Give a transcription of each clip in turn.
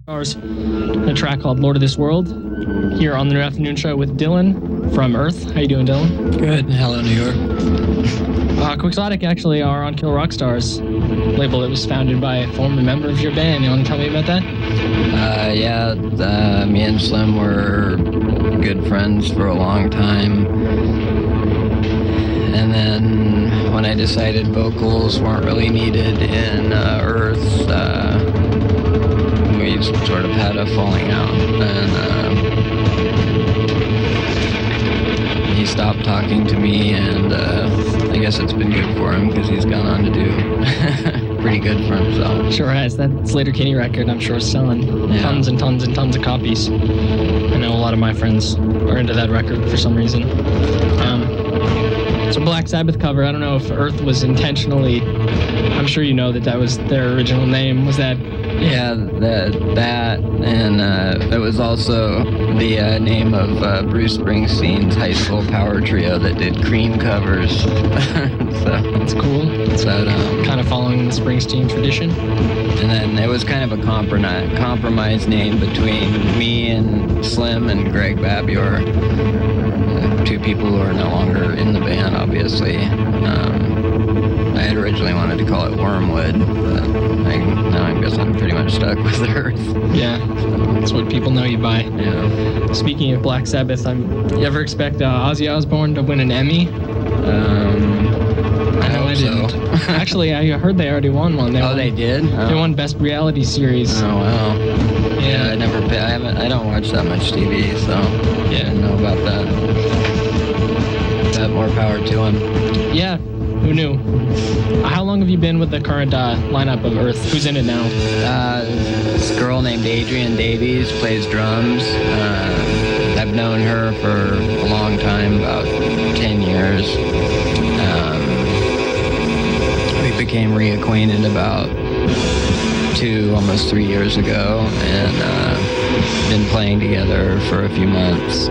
A track called Lord of This World, here on the New Afternoon Show with Dylan from Earth. How you doing, Dylan? Good. Hello, New York. Quixotic actually are on Kill Rock Stars, label that was founded by a former member of your band. You want to tell me about that? Me and Slim were good friends for a long time. And then when I decided vocals weren't really needed in Earth, we sort of had a falling out, and he stopped talking to me, and I guess it's been good for him because he's gone on to do pretty good for himself. Sure has. That Slater Kinney record, I'm sure, is selling tons and tons and tons of copies. I know a lot of my friends are into that record for some reason. It's a Black Sabbath cover. I don't know if Earth was intentionally... I'm sure you know that was their original name. Was that... Yeah, that, and it was also the name of Bruce Springsteen's high school power trio that did Cream covers. So that's cool. So kind of following the Springsteen tradition. And then it was kind of a compromise name between me and Slim and Greg Babior, two people who are no longer in the band, obviously. I had originally wanted to call it Wormwood, but now I guess I'm pretty much stuck with Earth. Yeah, that's what people know you by. Yeah. Speaking of Black Sabbath, you ever expect Ozzy Osbourne to win an Emmy? I know I didn't. So. Actually, I heard they already won one. They did? They won Best Reality Series. Oh, wow. Yeah, I don't watch that much TV, so yeah, I didn't know about that. But more power to him. Yeah. Who knew? How long have you been with the current lineup of Earth? Who's in it now? This girl named Adrienne Davies plays drums. I've known her for a long time, about 10 years. We became reacquainted about almost 3 years ago, and been playing together for a few months.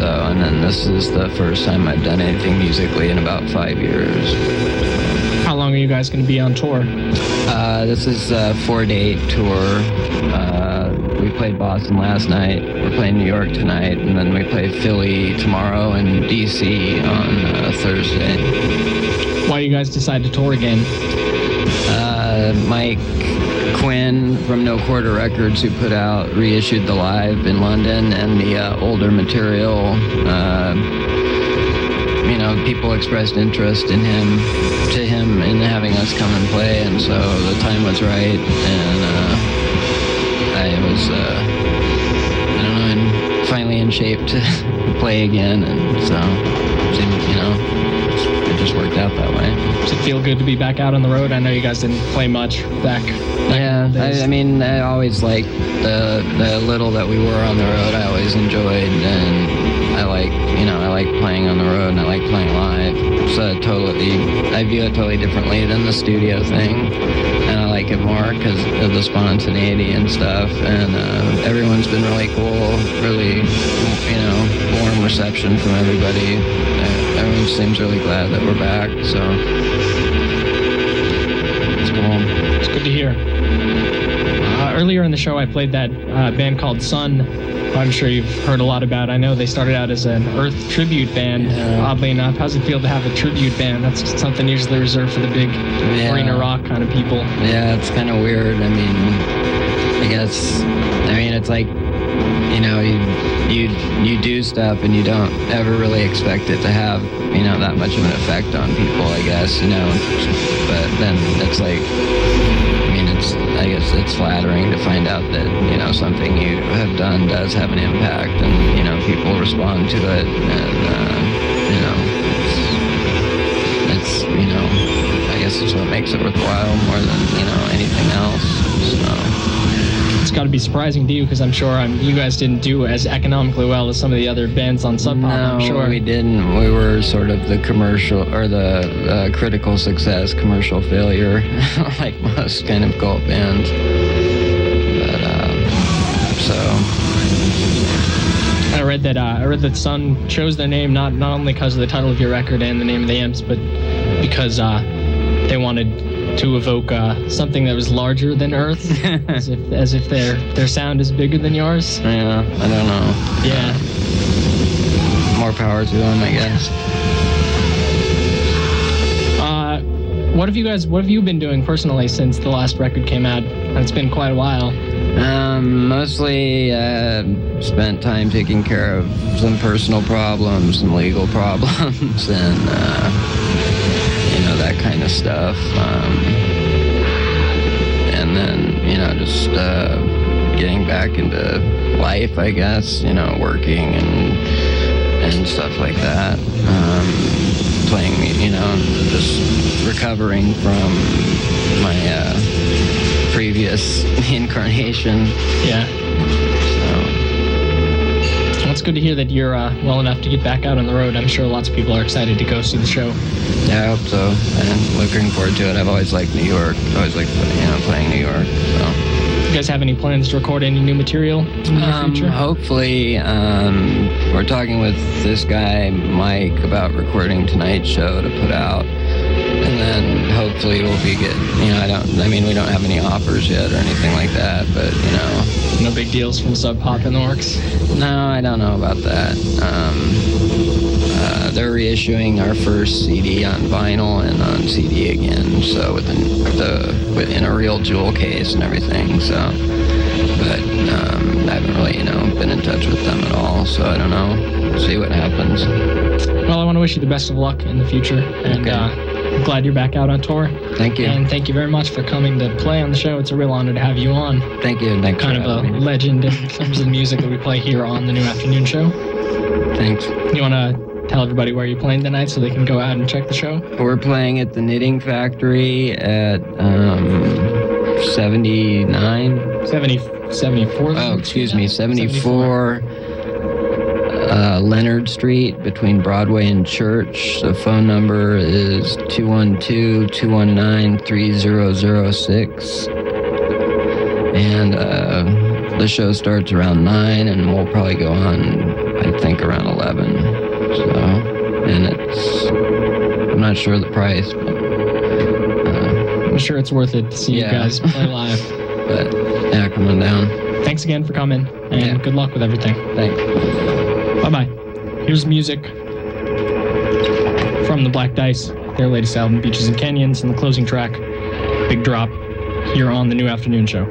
And then this is the first time I've done anything musically in about 5 years. How long are you guys going to be on tour? This is a 4-date tour. We played Boston last night. We're playing New York tonight, and then we play Philly tomorrow and D.C. on Thursday. Why you guys decide to tour again? Mike Quinn from No Quarter Records, who put out reissued the Live in London, and the older material, people expressed interest in him in having us come and play, and so the time was right, and I was finally in shape to play again, and so it just worked out that way. Does it feel good to be back out on the road? I know you guys didn't play much back yeah, I always liked the little that we were on the road. I always enjoyed, and I like playing on the road, and I like playing live. So I view it totally differently than the studio thing, and I like it more because of the spontaneity and stuff. And everyone's been really cool, really, warm reception from everybody. Everyone seems really glad that we're back, so it's cool. It's good to hear. Earlier in the show, I played that band called Sun, who I'm sure you've heard a lot about. I know they started out as an Earth tribute band, oddly enough. How's it feel to have a tribute band? That's something usually reserved for the big arena rock kind of people. Yeah, it's kind of weird. It's like, you do stuff and you don't ever really expect it to have, that much of an effect on people, I guess, But then it's like, I guess it's flattering to find out that, something you have done does have an impact, and, people respond to it, and, it's I guess it's what makes it worthwhile more than, anything else, so. It's got to be surprising to you, because I'm sure you guys didn't do as economically well as some of the other bands on Sub Pop, I'm sure. No, we didn't. We were sort of the commercial, or the critical success, commercial failure, like most kind of cult bands. But, I read that Sun chose their name not only because of the title of your record and the name of the amps, but because they wanted to evoke something that was larger than Earth, as if their sound is bigger than yours. Yeah, I don't know. Yeah. More power to them, I guess. What have you been doing personally since the last record came out? It's been quite a while. Mostly spent time taking care of some personal problems, some legal problems, and that kind of stuff. And then just getting back into life, I guess. Working and stuff like that. Playing, just recovering from my previous incarnation. Yeah. Well, it's good to hear that you're well enough to get back out on the road. I'm sure lots of people are excited to go see the show. Yeah, I hope so. And looking forward to it. I've always liked New York. I always liked playing New York. So. You guys have any plans to record any new material in the near future? Hopefully. We're talking with this guy, Mike, about recording tonight's show to put out. And then hopefully we'll be good. We don't have any offers yet or anything like that, but, No big deals from Sub Pop in the works? No, I don't know about that. They're reissuing our first CD on vinyl and on CD again, so within a real jewel case and everything, so. But I haven't really, been in touch with them at all, so I don't know. We'll see what happens. Well, I want to wish you the best of luck in the future, and I'm glad you're back out on tour. Thank you. And thank you very much for coming to play on the show. It's a real honor to have you on. Thank you. Thanks kind of a legend in terms of the music that we play here on the New Afternoon Show. Thanks. You want to tell everybody where you're playing tonight so they can go out and check the show? We're playing at the Knitting Factory at 74? Oh, excuse me, 74 Leonard Street between Broadway and Church. The phone number is 212-219-3006. And the show starts around 9, and we'll probably go on, I think, around 11. So, and I'm not sure the price, but I'm sure it's worth it to see you guys play live. But yeah, come on down. Thanks again for coming, and good luck with everything. Thanks. Bye-bye. Here's music from the Black Dice, their latest album, Beaches and Canyons, and the closing track, Big Drop, here on the New Afternoon Show.